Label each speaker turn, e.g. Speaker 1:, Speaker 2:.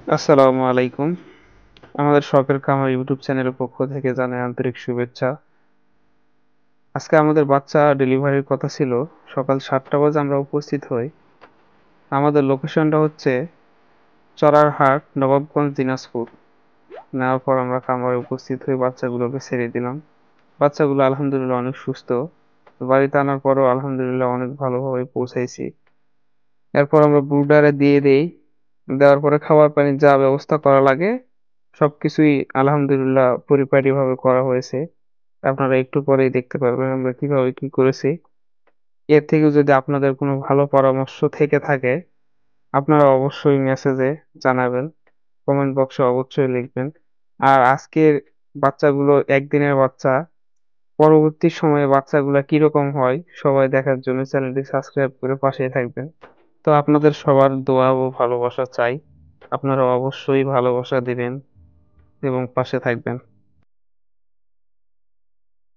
Speaker 1: আসসালামু আলাইকুম। আমাদের শখের খামার ইউটিউব চ্যানেলের পক্ষ থেকে জানাই আন্তরিক শুভেচ্ছা। আজকে আমাদের বাচ্চা ডেলিভারির কথা ছিল। সকাল ৭টা বাজে আমরা উপস্থিত হই। আমাদের লোকেশনটা হচ্ছে চড়ারহাট, নবাবগঞ্জ, দিনাজপুর। নেওয়ার পর আমরা খামারে উপস্থিত হয়ে বাচ্চাগুলোকে ছেড়ে দিলাম। বাচ্চাগুলো আলহামদুলিল্লাহ অনেক সুস্থ। বাড়িতে আনার পরেও আলহামদুলিল্লাহ অনেক ভালোভাবে পৌঁছাইছি। এরপর আমরা ব্রুডারে দিয়ে দেই। দেওয়ার পরে খাবার পানির যা ব্যবস্থা করা লাগে সবকিছুই আলহামদুলিল্লাহ পরিপাটিভাবে করা হয়েছে। আপনারা একটু পরেই দেখতে পারবেন আমরা কিভাবে কি করেছি। এর থেকেও যদি আপনাদের কোনো ভালো পরামর্শ থেকে থাকে আপনারা অবশ্যই মেসেজে জানাবেন, কমেন্ট বক্সে অবশ্যই লিখবেন। আর আজকের বাচ্চাগুলো একদিনের বাচ্চা, পরবর্তী সময়ে বাচ্চাগুলা কিরকম হয় সবাই দেখার জন্য চ্যানেলটি সাবস্ক্রাইব করে পাশেই থাকবেন। তো আপনাদের সবার দোয়া ও ভালোবাসা চাই। আপনারা অবশ্যই ভালোবাসা দিবেন এবং পাশে থাকবেন।